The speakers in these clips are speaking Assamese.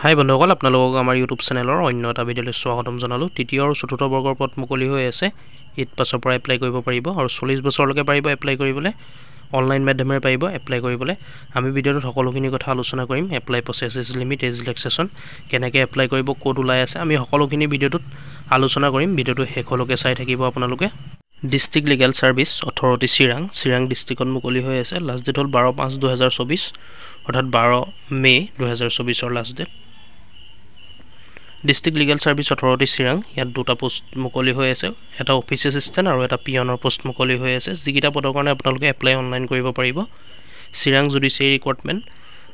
হাই বন্ধুসকল, আপোনালোকক আমাৰ ইউটিউব চেনেলৰ অন্য এটা ভিডিঅ'লৈ স্বাগতম জনালোঁ। তৃতীয় আৰু চতুৰ্থ বৰ্গৰ পদ মুকলি হৈ আছে। 8 পাছৰ পৰা এপ্লাই কৰিব পাৰিব আৰু 40 বছৰলৈকে পাৰিব এপ্লাই কৰিবলৈ। অনলাইন মাধ্যমেৰে পাৰিব এপ্লাই কৰিবলৈ। আমি ভিডিঅ'টোত সকলোখিনি কথা আলোচনা কৰিম। Apply process, age limit, age relaxation, কেনেকৈ এপ্লাই কৰিব, ক'ত ওলাই আছে, আমি সকলোখিনি ভিডিঅ'টোত আলোচনা কৰিম। ভিডিঅ'টো শেষলৈকে চাই থাকিব আপোনালোকে। District legal service authority Chirang ডিষ্ট্ৰিক্টত মুকলি হৈ আছে। লাষ্ট ডেট হ'ল 12/5/2024, অৰ্থাৎ 12 May' 2024 last date. District legal service authority Chirang, ইয়াত দুটা পোষ্ট মুকলি হৈ আছে, এটা অফিচ এছিষ্টেণ্ট আৰু এটা পিয়নৰ পোষ্ট মুকলি হৈ আছে। যিকেইটা পদৰ কাৰণে আপোনালোকে এপ্লাই অনলাইন কৰিব পাৰিব। চিৰাং জুডিচিয়েৰী ৰিক্ৰুটমেণ্ট,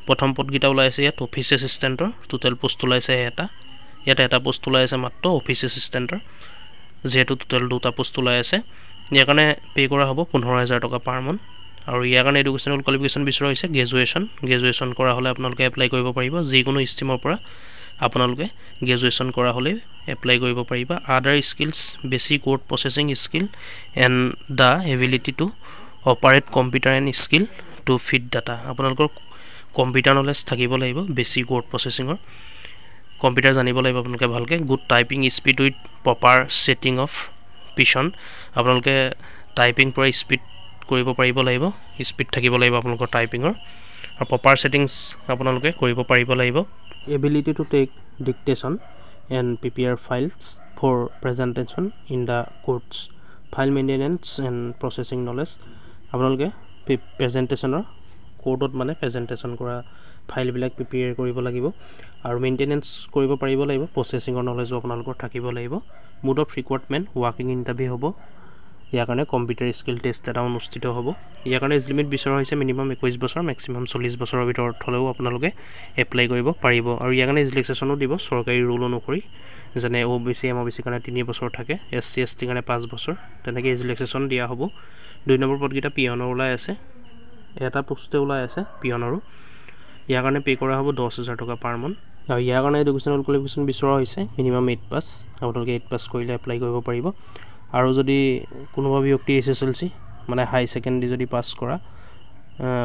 প্ৰথম পদকেইটা ওলাই আছে ইয়াত অফিচ এছিষ্টেণ্টৰ, টোটেল পোষ্ট ওলাইছে এটা। ইয়াত এটা পোষ্ট ওলাই আছে মাত্ৰ অফিচ এছিষ্টেণ্টৰ, যিহেতু টোটেল দুটা পোষ্ট ওলাই আছে। ইয়াৰ কাৰণে পে' কৰা হ'ব 15,000 টকা পাৰ মান্থ। আৰু ইয়াৰ কাৰণে এডুকেশ্যনেল কোৱালিফিকেশ্যন বিচৰা হৈছে গ্ৰেজুৱেশ্যন কৰা হ'লে আপোনালোকে এপ্লাই কৰিব পাৰিব। যিকোনো ষ্ট্ৰীমৰ পৰা আপোনালোকে গ্ৰেজুৱেশ্যন কৰা হ'লে এপ্লাই কৰিব পাৰিব। আদাৰ skills, basic word processing skill and the ability to operate computer and skill to feed data. আপোনালোকৰ কম্পিউটাৰ নলেজ থাকিব লাগিব, বেছিক ৱৰ্ড প্ৰচেছিঙৰ কম্পিউটাৰ জানিব লাগিব আপোনালোকে ভালকৈ। Good typing speed with proper setting of পিছন, আপোনালোকে টাইপিং পৰা স্পীড কৰিব পাৰিব লাগিব, স্পীড থাকিব লাগিব আপোনালোকৰ টাইপিঙৰ। আৰু প্ৰপাৰ ছেটিংছ আপোনালোকে কৰিব পাৰিব লাগিব। Ability to take dictation and prepare files for presentation in the courts, file maintenance and processing knowledge, আপোনালোকে প্ৰেজেণ্টেশ্যনৰ কোৰ্টত মানে প্ৰেজেণ্টেশ্যন কৰা ফাইলবিলাক প্ৰিপেয়াৰ কৰিব লাগিব আৰু মেইনটেনেঞ্চ কৰিব পাৰিব লাগিব। প্ৰচেছিঙৰ নলেজো আপোনালোকৰ থাকিব লাগিব। মোড অফ ৰিক্ৰুটমেণ্ট ৱাকিং ইণ্টাৰভিউ হ'ব। ইয়াৰ কাৰণে কম্পিউটাৰ স্কিল টেষ্ট এটা অনুষ্ঠিত হ'ব। ইয়াৰ কাৰণে এজ লিমিট বিচৰা হৈছে মিনিমাম 21 বছৰ, মেক্সিমাম 40 বছৰৰ ভিতৰত হ'লেও আপোনালোকে এপ্লাই কৰিব পাৰিব। আৰু ইয়াৰ কাৰণে ৰিলেক্সেশ্যনো দিব চৰকাৰী ৰুল অনুসৰি, যেনে OBC MOBC কাৰণে 3 বছৰ থাকে, SC ST কাৰণে 5 বছৰ, তেনেকৈ এজ ৰিলেক্সেশ্যন দিয়া হ'ব। 2 নম্বৰ পদকেইটা পিয়নৰ ওলাই আছে, এটা পোষ্টে ওলাই আছে পিয়নৰো। ইয়াৰ কাৰণে পে' কৰা হ'ব 10,000 টকা পাৰ মান্থ। আৰু ইয়াৰ কাৰণে এডুকেশ্যনেল কোৱালিফিকেশ্যন বিচৰা হৈছে মিনিমাম 8 পাছ, আপোনালোকে 8 পাছ কৰিলে এপ্লাই কৰিব পাৰিব। আৰু যদি কোনোবা ব্যক্তি SSLC মানে হাই ছেকেণ্ডেৰী যদি পাছ কৰা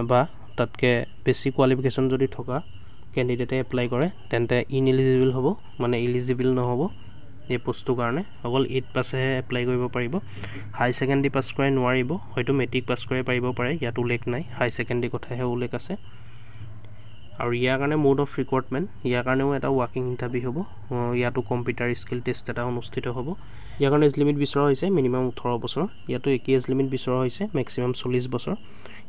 বা তাতকৈ বেছি কোৱালিফিকেশ্যন যদি থকা কেণ্ডিডেটে এপ্লাই কৰে তেন্তে ইনএলিজিবল হ'ব, মানে এলিজিবল নহ'ব এই পোষ্টটোৰ কাৰণে। অকল 8 পাছেহে এপ্লাই কৰিব পাৰিব। হাই ছেকেণ্ডেৰী পাছ কৰাই নোৱাৰিব, হয়তো মেট্ৰিক পাছ কৰাই পাৰিব পাৰে, ইয়াত উল্লেখ নাই, হাই ছেকেণ্ডেৰী কথাহে উল্লেখ আছে। আৰু ইয়াৰ কাৰণে মোড অফ ৰিক্ৰুটমেণ্ট, ইয়াৰ কাৰণেও এটা ৱাকিং ইণ্টাৰভিউ হ'ব। ইয়াতো কম্পিউটাৰ স্কিল টেষ্ট এটা অনুষ্ঠিত হ'ব। ইয়াৰ কাৰণে এজ লিমিট বিচৰা হৈছে মিনিমাম 18 বছৰ, ইয়াতো একেই এজ লিমিট বিচৰা হৈছে মেক্সিমাম 40 বছৰ।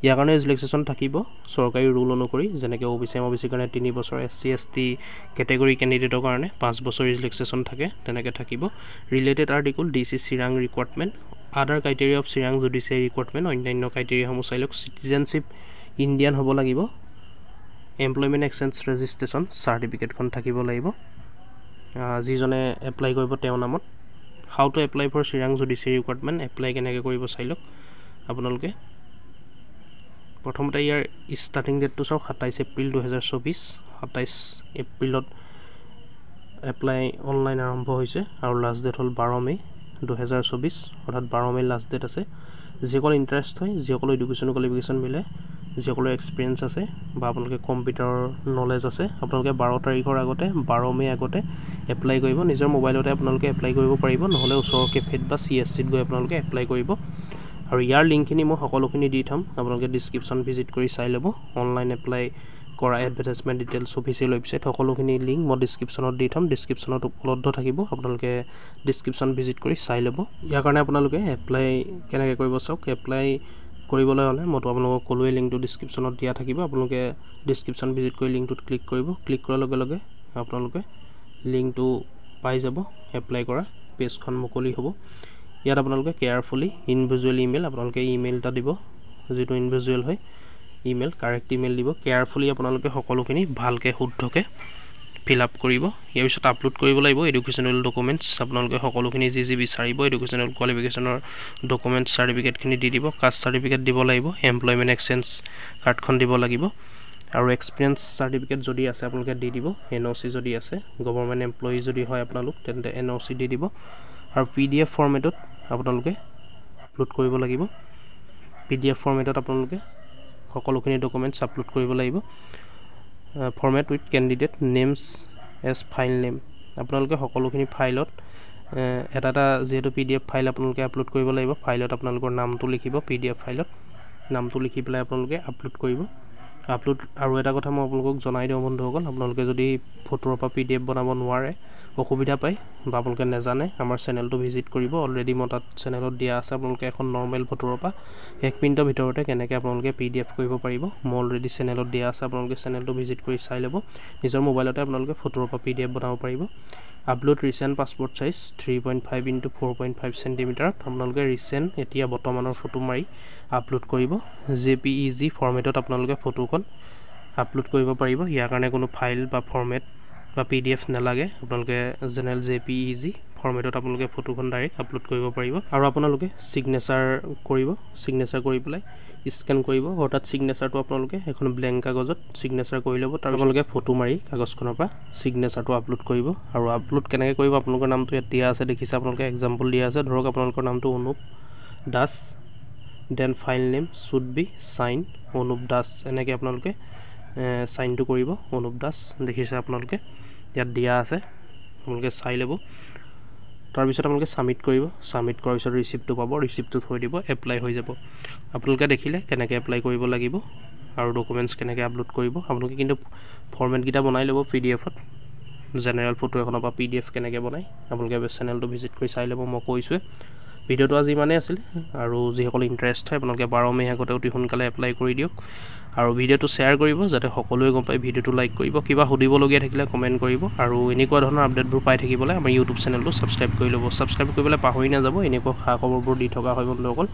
ইয়াৰ কাৰণে ৰিলেক্সেশ্যন থাকিব চৰকাৰী ৰুল অনুসৰি, যেনেকৈ OBC MOBC কাৰণে 3 বছৰ, SC ST কেটেগৰী কেণ্ডিডেটৰ কাৰণে 5 বছৰ ৰিলেক্সেশ্যন থাকে, তেনেকৈ থাকিব। Related article DC Chirang recruitment, আদাৰ criteria of Chirang judiciary recruitment, অন্যান্য ক্ৰাইটেৰিয়াসমূহ চাই লওক। চিটিজেনশ্বিপ ইণ্ডিয়ান হ'ব লাগিব। এমপ্লয়মেণ্ট এক্সচেঞ্জ ৰেজিষ্ট্ৰেশ্যন চাৰ্টিফিকেটখন থাকিব লাগিব যিজনে এপ্লাই কৰিব তেওঁৰ নামত। How to apply for Chirang judiciary recruitment, apply কেনেকৈ কৰিব চাই লওক আপোনালোকে। প্ৰথমতে ইয়াৰ ষ্টাৰ্টিং ডেটটো চাওক 27 এপ্ৰিল 2024। 27 এপ্ৰিলত এপ্লাই অনলাইন আৰম্ভ হৈছে আৰু লাষ্ট ডেট হ'ল 12 মে' 2024, অৰ্থাৎ 12 মে' লাষ্ট ডেট আছে। যিসকল ইণ্টাৰেষ্ট হয়, যিসকলৰ এডুকেশ্যন কোৱালিফিকেশ্যন মিলে, যিসকলৰ এক্সপিৰিয়েঞ্চ আছে বা আপোনালোকে কম্পিউটাৰৰ নলেজ আছে, আপোনালোকে 12 তাৰিখৰ আগতে, 12 মে' আগতে এপ্লাই কৰিব। নিজৰ মোবাইলতে আপোনালোকে এপ্লাই কৰিব পাৰিব, নহ'লে ওচৰৰ কেফেত বা CSCত গৈ আপোনালোকে এপ্লাই কৰিব। আৰু ইয়াৰ লিংকখিনি মই সকলোখিনি দি থ'ম, আপোনালোকে ডিছক্ৰিপশ্যন ভিজিট কৰি চাই ল'ব। অনলাইন এপ্লাই কৰা এডভাৰটাইজমেণ্ট ডিটেইলছ, অফিচিয়েল ৱেবছাইট, সকলোখিনি লিংক মই ডিছক্ৰিপশ্যনত দি থ'ম। ডিছক্ৰিপশ্যনত উপলব্ধ থাকিব, আপোনালোকে ডিছক্ৰিপশ্যন ভিজিট কৰি চাই ল'ব। ইয়াৰ কাৰণে আপোনালোকে এপ্লাই কেনেকৈ কৰিব চাওক। এপ্লাই কৰিবলৈ হ'লে মইতো আপোনালোকক ক'লোৱে, লিংকটো ডিছক্ৰিপশ্যনত দিয়া থাকিব। আপোনালোকে ডিছক্ৰিপশ্যন ভিজিট কৰি লিংকটোত ক্লিক কৰিব। ক্লিক কৰাৰ লগে লগে আপোনালোকে লিংকটো পাই যাব, এপ্লাই কৰা পেজখন মুকলি হ'ব। ইয়াত আপোনালোকে কেয়াৰফুলি ইণ্ডিভিজুৱেল ইমেইল, আপোনালোকে ইমেইল এটা দিব, যিটো ইণ্ডিভিজুৱেল হয় ইমেইল, কাৰেক্ট ইমেইল দিব। কেয়াৰফুলি আপোনালোকে সকলোখিনি ভালকৈ শুদ্ধকৈ ফিল আপ কৰিব। ইয়াৰ পিছত আপলোড কৰিব লাগিব এডুকেশ্যনেল ডকুমেণ্টছ, আপোনালোকে সকলোখিনি যি বিচাৰিব এডুকেশ্যনেল কোৱালিফিকেশ্যনৰ ডকুমেণ্টছ চাৰ্টিফিকেটখিনি দি দিব। কাষ্ট চাৰ্টিফিকেট দিব লাগিব, এমপ্লয়মেণ্ট এক্সচেঞ্জ কাৰ্ডখন দিব লাগিব, আৰু এক্সপিৰিয়েঞ্চ চাৰ্টিফিকেট যদি আছে আপোনালোকে দি দিব। NOC যদি আছে, গভৰ্ণমেণ্ট এমপ্লয়ী যদি হয় আপোনালোক, তেন্তে NOC দি দিব। আৰু PDF ফৰ্মেটত আপোনালোকে আপলোড কৰিব লাগিব। PDF ফৰ্মেটত আপোনালোকে সকলোখিনি ডকুমেণ্টছ আপলোড কৰিব লাগিব। Format with candidate names as file name আপোনালোকে সকলোখিনি ফাইলত এটা এটা যেহেতু PDF ফাইল আপোনালোকে আপলোড কৰিব লাগিব ফাইলত আপোনালোকৰ নামটো লিখিব PDF ফাইলত নামটো লিখি পেলাই আপোনালোকে আপলোড কৰিব আপলোড আৰু এটা কথা মই আপোনালোকক জনাই দিওঁ বন্ধুসকল আপোনালোকে যদি ফটোৰ পৰা PDF বনাব নোৱাৰে অসুবিধা পায় বা আপোনালোকে নেজানে আমাৰ চেনেলটো ভিজিট কৰিব অলৰেডি মই তাত চেনেলত দিয়া আছে আপোনালোকে এখন নৰ্মেল ফটোৰ পৰা 1 মিনিটৰ ভিতৰতে কেনেকৈ আপোনালোকে PDF কৰিব পাৰিব মই অলৰেডি চেনেলত দিয়া আছে আপোনালোকে চেনেলটো ভিজিট কৰি চাই ল'ব নিজৰ মোবাইলতে আপোনালোকে ফটোৰ পৰা PDF বনাব পাৰিব আপলোড ৰিসেন্ট পাছপোৰ্ট সাইজ 3.5 × 4.5 সেন্টিমিটাৰত আপোনালোকে ৰিসেন্ট এতিয়া বৰ্তমানৰ ফটো মাৰি আপলোড কৰিব JPEG ফৰমেটত আপোনালোকে ফটোখন আপলোড কৰিব পাৰিব ইয়াৰ কাৰণে কোনো ফাইল বা ফৰমেট বা PDF নালাগে আপোনালোকে জেনেৰেল JPEG ফৰমেটত আপোনালোকে ফটোখন ডাইৰেক্ট আপলোড কৰিব পাৰিব আৰু আপোনালোকে সিগনেচাৰ কৰিব সিগনেচাৰ কৰি পেলাই স্ক্যান কৰিব অৰ্থাৎ সিগনেচাৰটো আপোনালোকে এখন ব্ল্যাঙ্ক কাগজত সিগনেচাৰ কৰি ল'ব তাৰ আপোনালোকে ফটো মাৰি কাগজখনৰ পৰা সিগনেচাৰটো আপলোড কৰিব আৰু আপলোড কেনেকৈ কৰিব আপোনালোকৰ নামটো ইয়াত দিয়া আছে দেখিছে আপোনালোকে এক্সাম্পল দিয়া আছে ধৰক আপোনালোকৰ নামটো Anup Das then file name should be sign Anup Das এনেকৈ আপোনালোকে সাইনটো কৰিব অনুপ দাস দেখিছে আপোনালোকে ইয়াত দিয়া আছে আপোনালোকে চাই ল'ব তাৰপিছত আপোনালোকে সাবমিট কৰিব সাবমিট কৰাৰ পিছত ৰিসিপ্টটো পাব ৰিসিপ্টটো থৈ দিব এপ্লাই হৈ যাব আপোনালোকে দেখিলে কেনেকৈ এপ্লাই কৰিব লাগিব আৰু ডকুমেন্টছ কেনেকৈ আপলোড কৰিব আপোনালোকে কিন্তু ফৰমেট কিটা বনাই ল'ব PDFত জেনেৰেল ফটো এখনৰ পৰা PDF কেনেকৈ বনাই আপোনালোকে চেনেলটো ভিজিট কৰি চাই ল'ব মই কৈছোৱে ভিডিওটো আজি ইমানেই আছিল আৰু যিসকল ইন্টাৰেষ্ট হয় আপোনালোকে 12 মে আগতে অতি সোনকালে এপ্লাই কৰি দিয়ক আৰু ভিডিওটো শ্বেয়াৰ কৰিব যাতে সকলোৱে গম পায় ভিডিওটো লাইক কৰিব কিবা সুধিবলগীয়া থাকিলে কমেন্ট কৰিব আৰু এনেকুৱা ধৰণৰ আপডেটবোৰ পাই থাকিবলৈ আমাৰ YouTube চেনেলটো সাবস্ক্ৰাইব কৰি ল'ব সাবস্ক্ৰাইব কৰিবলৈ পাহৰি নাযাব এনেকুৱা খা খবৰবোৰ দি থকা হয় বন্ধুসকল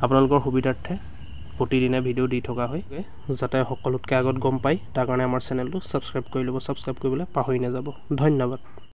আপোনালোকৰ সুবিধাৰ্থে প্ৰতিদিনে ভিডিও দি থকা হয় যাতে সকলোতকৈ আগত গম পায় তাৰ কাৰণে আমাৰ চেনেলটো সাবস্ক্ৰাইব কৰি ল'ব সাবস্ক্ৰাইব কৰিবলৈ পাহৰি নাযাব ধন্যবাদ